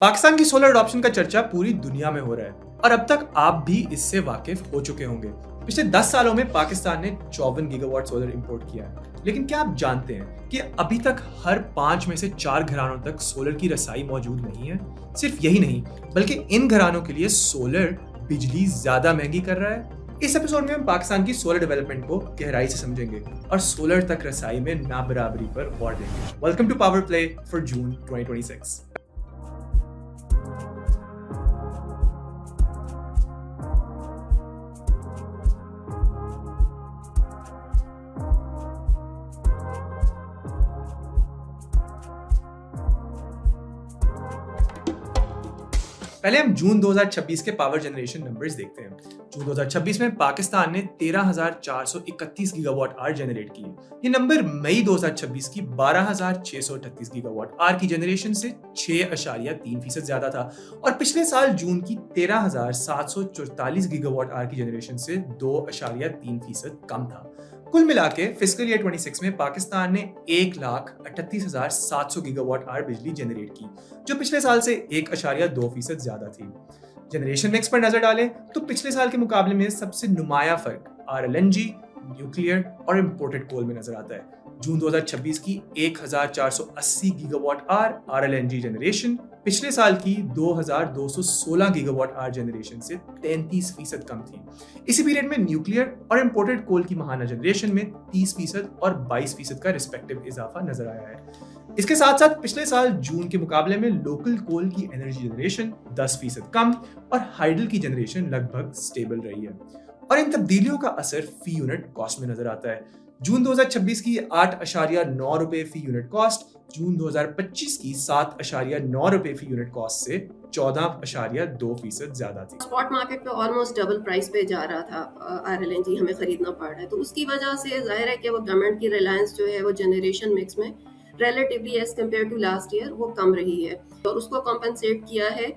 पाकिस्तान की solar adoption का चर्चा पूरी दुनिया में हो रहा है और अब तक आप भी इससे वाकिफ हो चुके होंगे। पिछले 10 सालों में पाकिस्तान ने 54 गीगावाट सोलर इंपोर्ट किया है। लेकिन क्या आप जानते हैं कि अभी तक हर 5 में से 4 घरानों तक सोलर की रसाई मौजूद नहीं है। सिर्फ यही नहीं बल्कि इन घरानों के लिए सोलर बिजली ज्यादा महंगी कर रहा है। इस एपिसोड में हम पाकिस्तान की सोलर डेवलपमेंट को गहराई से समझेंगे और सोलर तक रसाई में नाबराबरी पर गौर देंगे। Welcome to power play for June 2026। पहले हम जून 2026 के पावर जनरेशन नंबर्स देखते हैं। जून 2026 में पाकिस्तान ने 13,431 गीगावाट आवर जनरेट की। ये नंबर मई 2026 की 12,638 गीगावाट आवर की जनरेशन से 6.3% ज्यादा था और पिछले साल जून की 13,744 गीगावाट आवर की जनरेशन से 2.3% कम था। कुल मिलाके फिस्कल ईयर 26 में पाकिस्तान ने 1,38,700 गीगावाट आवर बिजली जनरेट की, जो पिछले साल से 1.2% ज्यादा थी। जनरेशन मिक्स पर नजर डालें तो पिछले साल के मुकाबले में सबसे नुमाया फर्क आरएलएनजी, न्यूक्लियर और इंपोर्टेड कोल में नजर आता है। जून 2026 की 1,480 गीगावाट आवर आरएलएनजी जनरेशन पिछले साल की 2,216 गीगावाट आवर जनरेशन से 33% कम थी। इसी पीरियड में न्यूक्लियर और इंपोर्टेड कोल की माहाना जनरेशन में 30% और 22% का रिस्पेक्टिव इजाफा नजर आया है। इसके साथ साथ पिछले साल जून के मुकाबले में लोकल कोल की एनर्जी जनरेशन 10% कम और हाइडल की जनरेशन लगभग स्टेबल रही है और इन तब्दीलियों का असर फी यूनिट कॉस्ट में नजर आता है। जून 2026 की 8.9 रुपए फी यूनिट कॉस्ट जून 2025 की 7.9 रुपए फी यूनिट कॉस्ट से 14.2% ज्यादा थी। स्पॉट मार्केट पे ऑलमोस्ट डबल प्राइस पे जा रहा था। आरएलएनजी हमें खरीदना पड़ रहा है, तो उसकी वजह से जाहिर है कि वो गवर्नमेंट की रिलायंस जो है वो जनरेशन मिक्स में relatively as compare to last year वो कम रही है और उसको कॉम्पनसेट किया है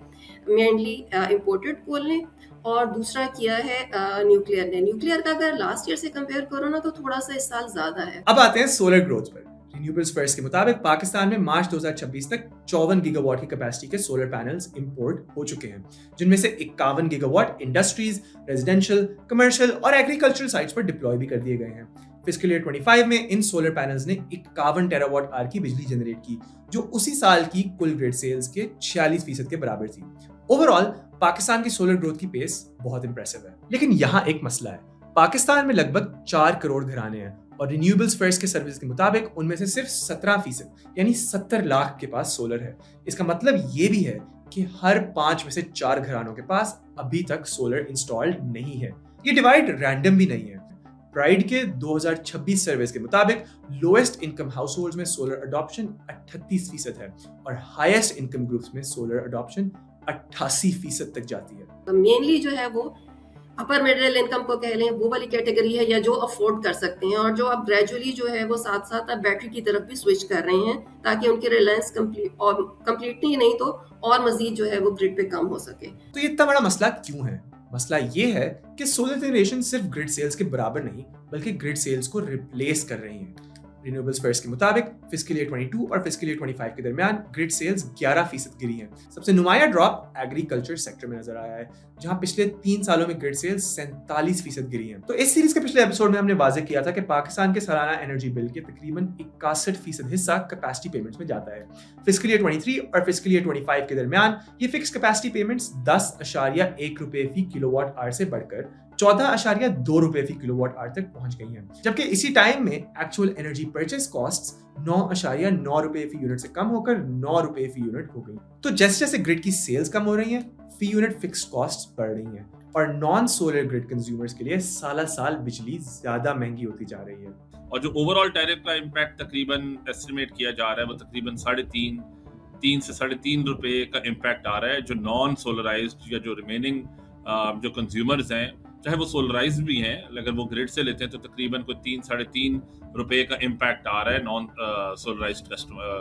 मेनली इंपोर्टेड कोल ने और दूसरा किया है न्यूक्लियर ने। न्यूक्लियर का अगर लास्ट ईयर से कंपेयर करो ना तो थोड़ा सा इस साल ज्यादा है। अब आते हैं सोलर ग्रोथ पर। रिन्यूएबल्स फर्स्ट के मुताबिक पाकिस्तान में मार्च 2026 तक 54 गीगावाट की कैपेसिटी के सोलर पैनल्स इंपोर्ट हो चुके हैं, जिनमें से 51 गीगावाट इंडस्ट्रीज, रेजिडेंशियल, कमर्शियल और एग्रीकल्चरल साइट्स पर डिप्लॉय भी कर दिए गए हैं। फिस्कल ईयर 25 में इन सोलर पैनल्स ने 51 टेरावाट आवर की बिजली जनरेट की, जो उसी साल की कुल ग्रिड सेल्स के 46% के बराबर थी। ओवरऑल पाकिस्तान की सोलर ग्रोथ की पेस बहुत इंप्रेसिव है। लेकिन यहाँ एक मसला है। पाकिस्तान में लगभग 4 करोड़ घराने हैं और रिन्यूएबल्स फर्स्ट के सर्विस के मुताबिक उनमें से सिर्फ 17% यानी 70 लाख के पास सोलर है। इसका मतलब ये भी है कि हर 5 में से 4 घरानों के पास अभी तक सोलर इंस्टॉल्ड नहीं है। ये डिवाइड रैंडम भी नहीं है। प्राइड के 2026 सर्विस के मुताबिक लोएस्ट इनकम हाउसहोल्ड्स में सोलर अडॉप्शन 38% है और हाईएस्ट इनकम ग्रुप्स में सोलर अडॉप्शन 88% तक जाती है। मेनली जो है वो अपर मिडिल इनकम को कह लें वो वाली कैटेगरी है या जो अफोर्ड कर सकते हैं और जो अब ग्रेजुअली जो है वो साथ साथ अब बैटरी की तरफ भी स्विच कर रहे हैं ताकि उनकी रिलायंस कंप्लीटली नहीं तो और मजीद जो है वो ग्रिड पे कम हो सके। तो ये इतना बड़ा मसला क्यों है? मसला ये है कि सोलर जनरेशन सिर्फ ग्रिड सेल्स के बराबर नहीं बल्कि ग्रिड सेल्स को रिप्लेस कर रही है। रिन्यूएबल्स फर्स्ट के मुताबिक फिस्कल ईयर 22 और फिस्कल ईयर 25 के दरमियान ग्रिड सेल्स 11% गिरी हैं। सबसे नुमाया ड्रॉप एग्रीकल्चर सेक्टर में नजर आया है, जहां पिछले 3 सालों में ग्रिड सेल्स 47% गिरी हैं। तो इस सीरीज के पिछले एपिसोड में हमने वाजे किया था कि पाकिस्तान के सालाना एनर्जी बिल के तकरीबन 61% हिस्सा कैपेसिटी पेमेंट्स में जाता है। फिस्कल ईयर 23 और फिस्कल ईयर 25 के दरमियान ये फिक्स कैपेसिटी पेमेंट्स 10.1 रुपए फी किलोवाट आवर से बढ़कर 14.2 रुपए फी किलोवाट आवर तक पहुंच गई हैं, जबकि इसी टाइम में एक्चुअल एनर्जी परचेस कॉस्ट्स 9.9 रुपए फी यूनिट से कम होकर 9 रुपए फी यूनिट हो गई। तो जैसे जैसे ग्रिड की सेल्स कम हो रही हैं, फी यूनिट फिक्स्ड कॉस्ट्स बढ़ रही हैं और नॉन सोलर ग्रिड कंज्यूमर्स के लिए साल साल बिजली ज्यादा महंगी होती जा रही है। और जो ओवरऑल टैरिफ का इम्पैक्ट तकरीबन एस्टिमेट किया जा रहा है वो तकरीबन 3.5 से 3.5 रुपए का इम्पैक्ट आ रहा है। जो नॉन सोलराइज्ड या जो रिमेनिंग जो कंज्यूमर्स हैं, चाहे वो सोलराइज भी हैं, अगर वो ग्रिड से लेते हैं तो तकरीबन कोई 3-3.5 रुपए का इम्पैक्ट आ रहा है नॉन सोलराइज्ड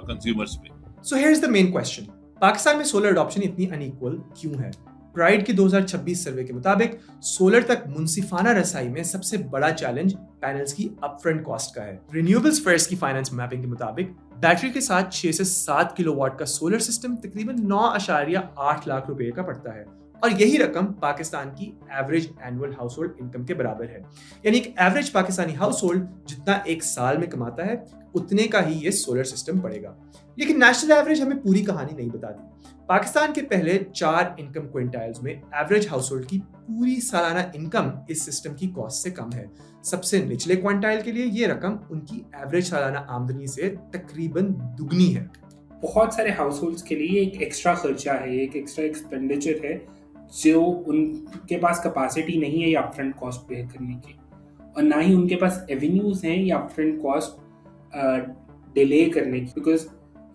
कंज्यूमर्स पे। So here is the main question, Pakistan में सोलर अडॉप्शन इतनी अनइक्वल क्यों है? प्राइड की 2026 सर्वे के मुताबिक सोलर तक मुंसिफाना रसाई में सबसे बड़ा चैलेंज पैनल्स की अपफ्रंट कॉस्ट का है। रिन्यूएबल्स फर्स्ट की फाइनेंस मैपिंग के मुताबिक बैटरी के साथ 6 से 7 किलोवाट का सोलर सिस्टम तकरीबन 9.8 लाख रुपए का पड़ता है और यही रकम पाकिस्तान की average annual house hold income के बराबर है। यानी एक एवरेज पाकिस्तानी हाउस होल्ड जितना एक साल में कमाता है उतने का ही ये सोलर सिस्टम पड़ेगा। लेकिन नेशनल एवरेज हमें पूरी कहानी नहीं बताती। पाकिस्तान के पहले 4 इनकम क्विंटाइल्स में एवरेज हाउस होल्ड की पूरी सालाना इनकम इस सिस्टम की कॉस्ट से कम है। सबसे निचले क्विंटाइल के लिए ये रकम उनकी एवरेज सालाना आमदनी से तकरीबन दुगनी है। बहुत सारे हाउस होल्ड्स के लिए एक एक्स्ट्रा खर्चा है, एक एक्स्ट्रा एक्सपेंडिचर है जो उनके पास कैपेसिटी नहीं है ये अपफ्रंट कॉस्ट पे करने की, और ना ही उनके पास एवेन्यूज हैं ये अपफ्रंट कॉस्ट डिले करने की, बिकॉज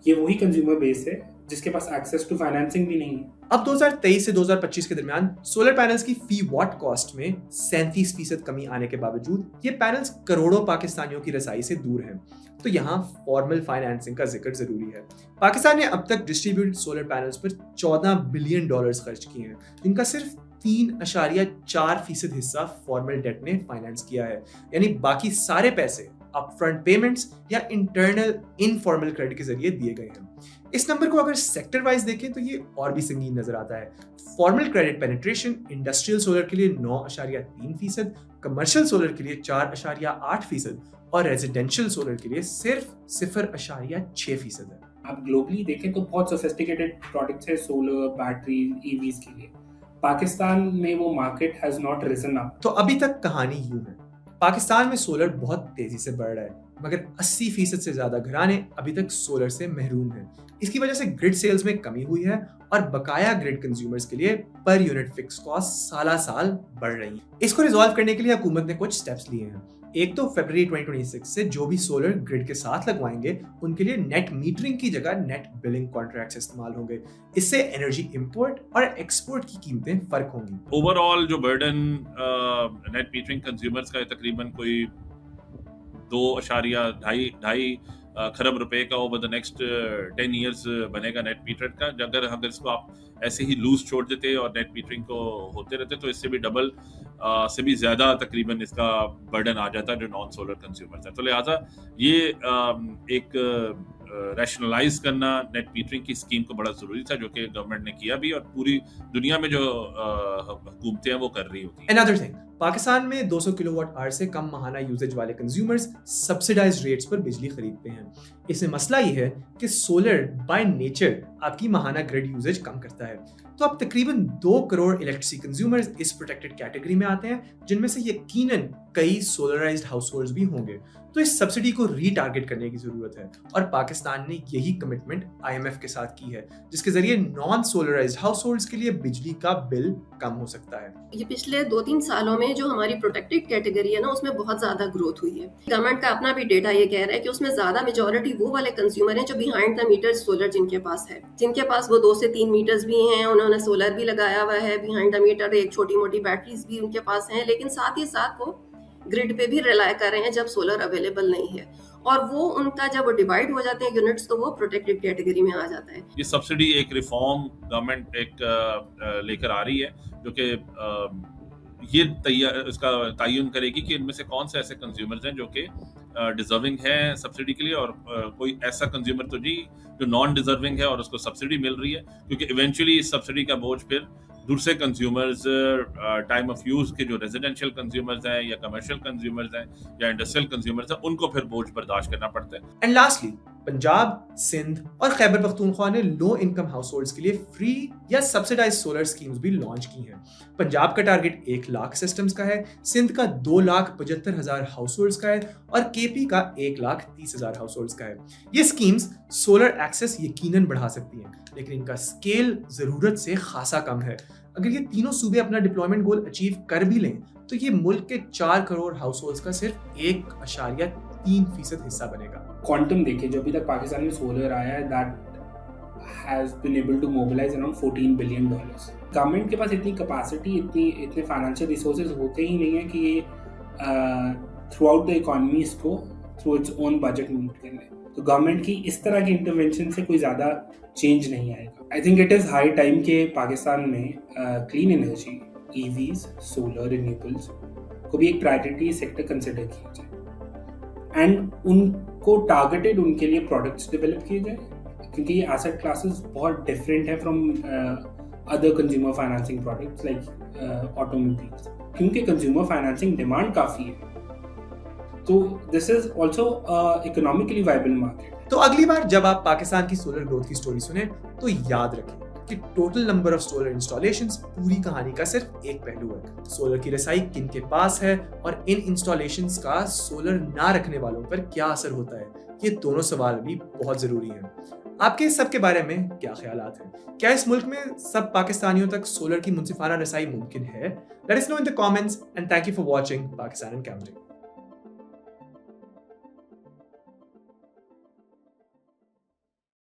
ये वही कंज्यूमर बेस है जिसके पास एक्सेस टू फाइनेंसिंग भी नहीं है। अब 2023 से 2025 के दरमियान सोलर पैनल्स की फी वॉट कॉस्ट में 37% कमी आने के बावजूद ये पैनल्स करोड़ों पाकिस्तानियों की रसाई से दूर हैं। तो यहाँ फॉर्मल फाइनेंसिंग का जिक्र जरूरी है। पाकिस्तान ने अब तक डिस्ट्रीब्यूटेड सोलर पैनल्स पर $14 बिलियन खर्च किए हैं, जिनका सिर्फ 3.4% हिस्सा फॉर्मल डेट ने फाइनेंस किया है। यानी बाकी सारे पैसे अपफ्रंट पेमेंट्स या इंटरनल इनफॉर्मल क्रेडिट के जरिए दिए गए हैं। इस नंबर को अगर सेक्टर वाइज देखें तो ये और भी संगीन नजर आता है। Formal credit penetration industrial solar के लिए 9.3%, कमर्शियल सोलर के लिए 4.8% और रेजिडेंशियल सोलर के लिए सिर्फ 0.6% है। आप ग्लोबली देखें तो बहुत सोफिस्टिकेटेड प्रोडक्ट्स है सोलर, बैटरी, ईवीज के लिए। पाकिस्तान में वो market has not risen up. तो अभी तक कहानी यूं है, पाकिस्तान में सोलर बहुत तेजी से बढ़ रहा है, मगर 80% से ज्यादा घराने अभी तक सोलर से महरूम हैं। इसकी वजह से ग्रिड सेल्स में कमी हुई है और बकाया ग्रिड कंज्यूमर्स के लिए पर यूनिट फिक्स कॉस्ट साल बढ़ रही है। इसको रिजॉल्व करने के लिए हुकूमत ने कुछ स्टेप्स लिए हैं। एक तो फरवरी 2026 से जो भी सोलर ग्रिड के साथ लगवाएंगे उनके लिए नेट मीटरिंग की जगह नेट बिलिंग कॉन्ट्रैक्ट्स इस्तेमाल होंगे। इससे एनर्जी इंपोर्ट और एक्सपोर्ट की कीमतें फर्क होंगी। ओवरऑल जो बर्डन नेट मीटरिंग कंज्यूमर्स का तकरीबन कोई 2.2 खरब रुपए का ओवर द नेक्स्ट 10 इयर्स बनेगा नेट मीटर का। अगर इसको आप ऐसे ही लूज छोड़ देते और नेट मीटरिंग को होते रहते तो इससे भी डबल से भी ज्यादा तकरीबन इसका बर्डन आ जाता है जो नॉन सोलर कंज्यूमर्स है। तो लिहाजा ये एक रैशनलाइज करना नेट मीटरिंग की स्कीम को बड़ा जरूरी था, जो कि गवर्नमेंट ने किया भी और पूरी दुनिया में जो हुकूमतें हैं वो कर रही होती हैं। Another thing, पाकिस्तान में 200 किलोवाट आवर से कम माहाना यूजेज वाले कंज्यूमर्स सब्सिडाइज्ड रेट्स पर बिजली खरीदते हैं। इसमें मसला ये है कि सोलर बाय नेचर आपकी माहाना ग्रिड यूजेज कम करता है। तो अब तकरीबन 2 करोड़ इलेक्ट्रिसिटी कंज्यूमर्स इस प्रोटेक्टेड कैटेगरी में आते हैं, जिनमें से यकीनन कई सोलराइज्ड हाउसहोल्ड्स भी होंगे। तो इस सब्सिडी को रीटारगेट करने की जरूरत है और पाकिस्तान ने यही कमिटमेंट IMF के साथ की है, जिसके जरिए नॉन सोलराइज्ड हाउसहोल्ड्स के लिए बिजली का बिल कम हो सकता है। ये पिछले 2-3 सालों में जो हमारी प्रोटेक्टेड कैटेगरी है ना, उसमें बहुत ज्यादा ग्रोथ हुई है। गवर्नमेंट का अपना भी डेटा ये कह रहा है कि उसमें ज्यादा मेजॉरिटी वो वाले कंज्यूमर हैं जो बिहाइंड द मीटर सोलर जिनके पास है, जिनके पास वो 2 से 3 मीटर्स भी हैं, उन्होंने सोलर भी लगाया हुआ है, बिहाइंड द मीटर एक छोटी मोटी बैटरीज भी उनके पास हैं, लेकिन साथ ही साथ वो ग्रिड पे भी रिलाय कर रहे हैं जब सोलर अवेलेबल नहीं है। और वो उनका जब वो डिवाइड हो जाते हैं यूनिट्स तो वो प्रोटेक्टेड कैटेगरी में आ जाता है। ये सब्सिडी एक रिफॉर्म गवर्नमेंट एक लेकर आ रही है जो कि ये इसका तयन करेगी कि इनमें से कौन से ऐसे कंज्यूमर्स हैं जो कि डिजर्विंग है सब्सिडी के लिए और कोई ऐसा कंज्यूमर तो जी जो नॉन डिजर्विंग है और उसको सब्सिडी मिल रही है, क्योंकि इवेंचुअली इस सब्सिडी का बोझ फिर दूसरे कंज्यूमर्स टाइम ऑफ यूज के जो रेजिडेंशियल कंज्यूमर्स हैं या कमर्शियल कंज्यूमर्स हैं या इंडस्ट्रियल कंज्यूमर्स हैं उनको फिर बोझ बर्दाश्त करना पड़ता है। एंड लास्टली, पंजाब, सिंध और खैबर पख्तूनख्वा ने लो इनकम हाउसहोल्ड्स के लिए फ्री या सब्सिडाइज्ड सोलर स्कीम्स भी लॉन्च की हैं। पंजाब का टारगेट 1 लाख सिस्टम्स का है, सिंध का 2,75,000 हाउसहोल्ड्स का है और केपी का 1,30,000 हाउसहोल्ड्स का है। ये स्कीम्स सोलर एक्सेस यकीनन बढ़ा सकती हैं, लेकिन इनका स्केल जरूरत से खासा कम है। अगर ये तीनों सूबे अपना डिप्लॉयमेंट गोल अचीव कर भी लें तो ये मुल्क के 4 करोड़ हाउसहोल्ड्स का सिर्फ 1.3% हिस्सा बनेगा। क्वांटम देखिए, जो अभी तक पाकिस्तान में सोलर आया है, that has been able to mobilise around $14 billion. Government के पास इतनी कैपेसिटी, इतने फाइनेंशियल रिसोर्सेज होते ही नहीं है कि ये थ्रू आउट द इकोनॉमी इसको through its own budget meet कर ले। तो गवर्नमेंट की इस तरह की इंटरवेंशन से कोई ज़्यादा चेंज नहीं आएगा। I think it is high time के पाकिस्तान में clean energy, EVs, solar, renewables को भी एक प्रायोरिटी सेक्टर कंसिडर किया जाए एंड उनको टारगेटेड उनके लिए प्रोडक्ट्स डेवलप किए जाए, क्योंकि ये एसेट क्लासेस बहुत डिफरेंट है from other consumer financing products like automobiles, क्योंकि कंज्यूमर फाइनेंसिंग डिमांड काफ़ी है, तो this is also economically viable market. तो अगली बार जब आप पाकिस्तान की सोलर ग्रोथ की स्टोरी सुने तो याद रखें कि total number of solar installations पूरी कहानी का सिर्फ एक पहलू है। सोलर की रसाई किन के पास है और इन इंस्टॉलेशंस का सोलर ना रखने वालों पर क्या असर होता है, ये दोनों सवाल भी बहुत जरूरी हैं। आपके इस सब के बारे में क्या ख्यालात हैं? क्या इस मुल्क में सब पाकिस्तानियों तक सोलर की मुनसिफाना रसाई मुमकिन है? Let us know in the comments and thank you for watching Pakistan in कैमरे।